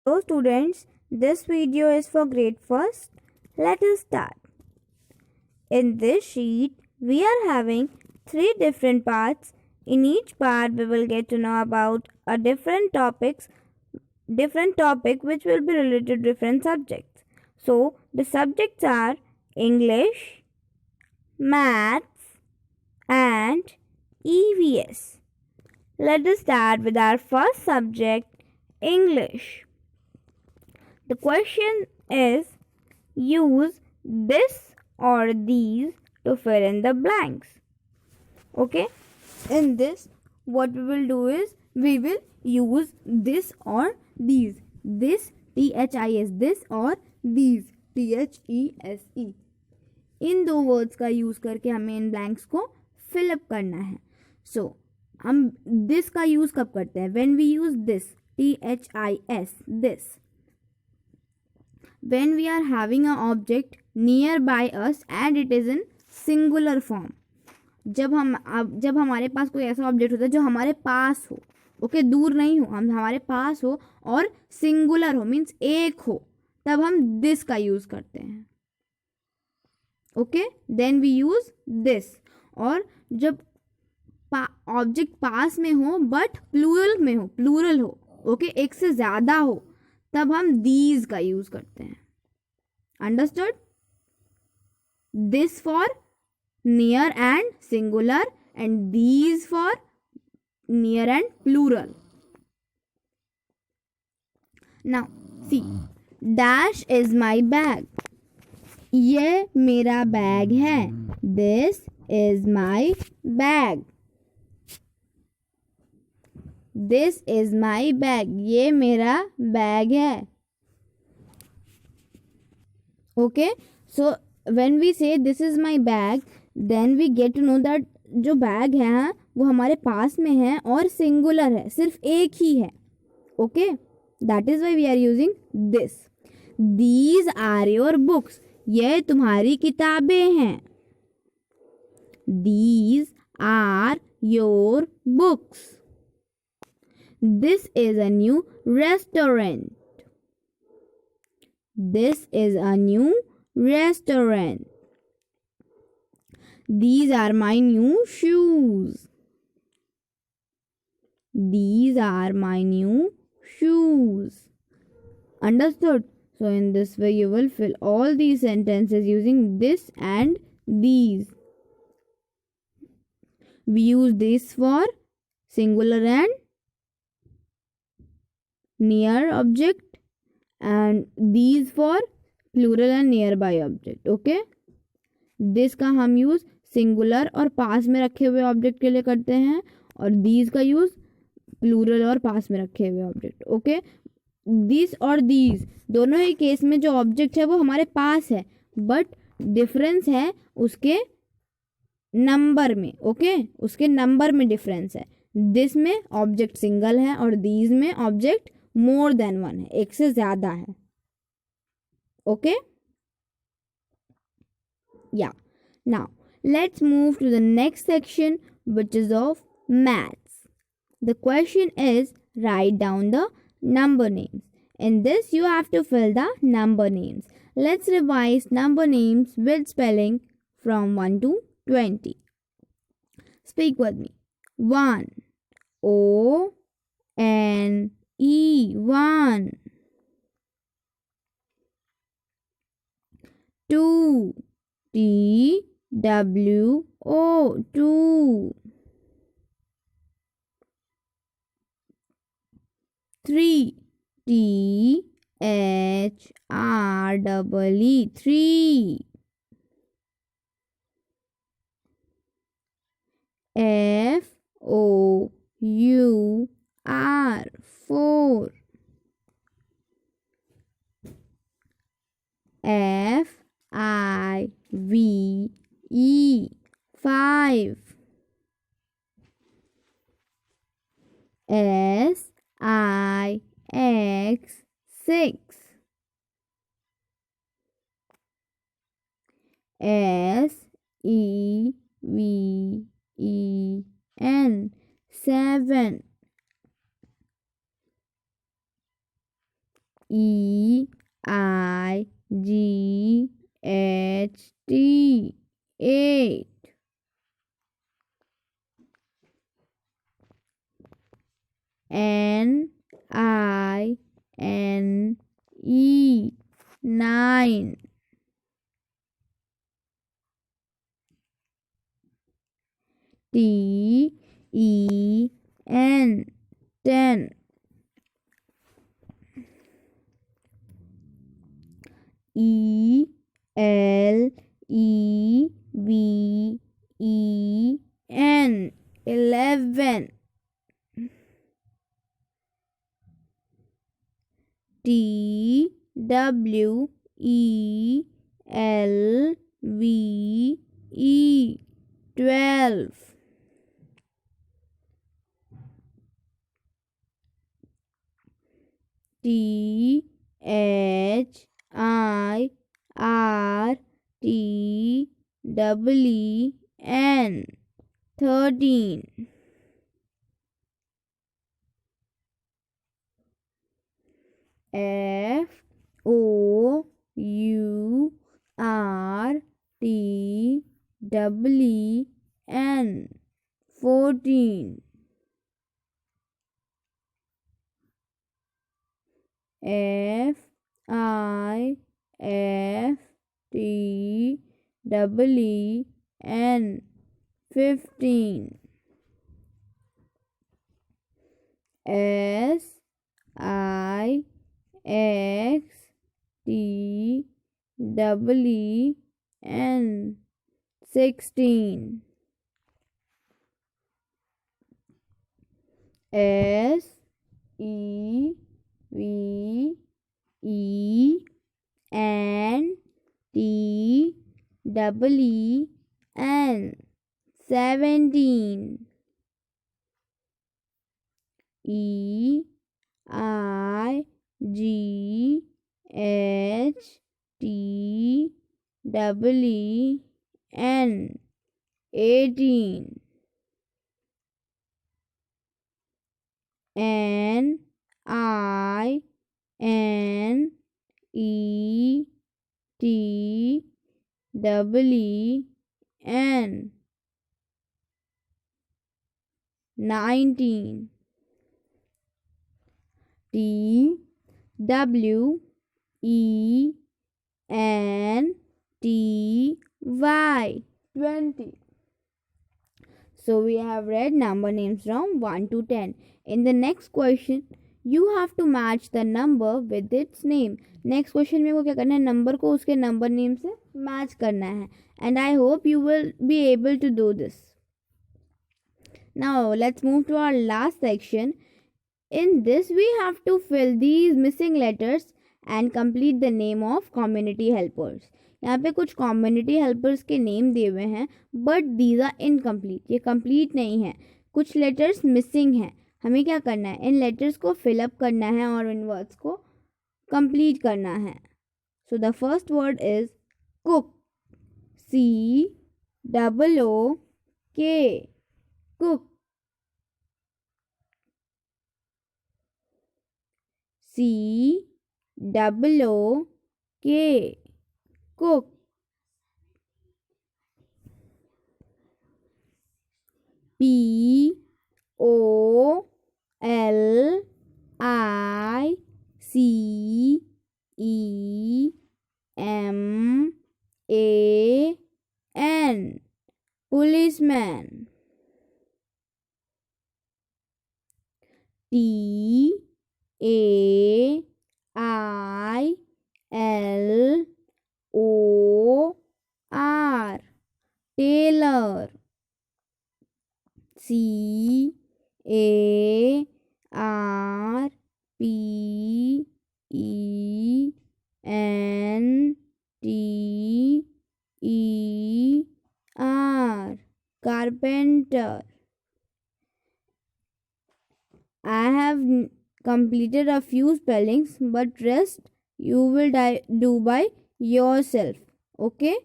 So students, this video is for grade 1st. Let us start. In this sheet, we are having 3 different parts. In each part, we will get to know about a different topic which will be related to different subjects. So, the subjects are English, Maths and EVS. Let us start with our first subject, English. The question is, use this or these to fill in the blanks. Okay, in this what we will do is we will use this or these. This THIS, this और these THESE. इन दो words का use करके हमें इन blanks को fill up करना है. सो हम this का यूज कब करते हैं? When we use this THIS, this. When we are having an object nearby us and it is in singular form. जब हमारे पास कोई ऐसा ऑब्जेक्ट होता है जो हमारे पास हो, ओके, दूर नहीं हो, हम हमारे पास हो और सिंगुलर हो, मीन्स एक हो, तब हम दिस का यूज करते हैं. Okay, then we use this. और जब ऑब्जेक्ट पास में हो बट प्लूरल हो, ओके, एक से ज्यादा हो, तब हम दीज का यूज करते हैं. Understood? This for near and singular and these for near and plural. Now see, dash is my bag. ये मेरा बैग है. This is my bag. This is my bag. ये मेरा बैग है. Okay, so when we say this is my bag, then we get to know that जो bag है वो हमारे पास में है और सिंगुलर है, सिर्फ एक ही है. Okay, that is why we are using this. These are your books. ये तुम्हारी किताबें हैं. These are your books. This is a new restaurant. This is a new restaurant. These are my new shoes. These are my new shoes. Understood? So in this way you will fill all these sentences using this and these. We use this for singular and near object and these for plural and nearby object. Okay, this का हम use singular और पास में रखे हुए object के लिए करते हैं और दीज का यूज प्लूरल और पास में रखे हुए ऑब्जेक्ट. ओके, दिस और दीज दोनों ही केस में जो ऑब्जेक्ट है वो हमारे पास है, बट डिफरेंस है उसके नंबर में. ओके, उसके नंबर में डिफरेंस है. दिस में ऑब्जेक्ट सिंगल है और दीज में ऑब्जेक्ट मोर देन वन है, एक से ज्यादा है. ओके, या now let's move to the next section which is of maths. The question is write down the number names. In this you have to fill the number names. Let's revise number names with spelling from 1 to 20. Speak with me. 1, O N E, 1. 2, T W O, 2. 3, T H R E, 3. F O U R, 4. F I V E, 5. S I X, 6. S E V E N, 7. EIGHT 8. NINE 9. TEN 10. ELEVEN 11. TWELVE 12. THIRTEN 13. FOURTEN 14. FIFTEN 15. SIXTEEN 16. SEVENTEEN 17. EIGHTEEN 18. NINETEEN 19. TWENTY 20. So we have read number names from 1 to 10. In the next question, you have to match the number with its name. Next question में को क्या करना है, number को उसके number name से match करना है. And I hope you will be able to do this. Now let's move to our last section. In this we have to fill these missing letters and complete the name of community helpers. यहाँ पे कुछ community helpers के name दिए हुए हैं but these are incomplete, ये complete नहीं है, कुछ लेटर्स मिसिंग हैं. हमें क्या करना है, इन लेटर्स को फिलअप करना है और इन वर्ड्स को कंप्लीट करना है. So the first word is cook, COOK, cook. COOK, cook. POLICEMAN, policeman. TAILOR, tailor. CARPENTER, carpenter. I have completed a few spellings, but rest you will do by yourself. Okay?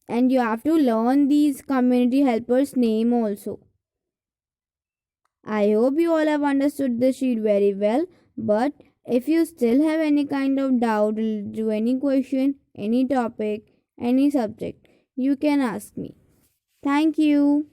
And you have to learn these community helpers' name also. I hope you all have understood the sheet very well. But if you still have any kind of doubt related to any question, any topic, any subject, you can ask me. Thank you.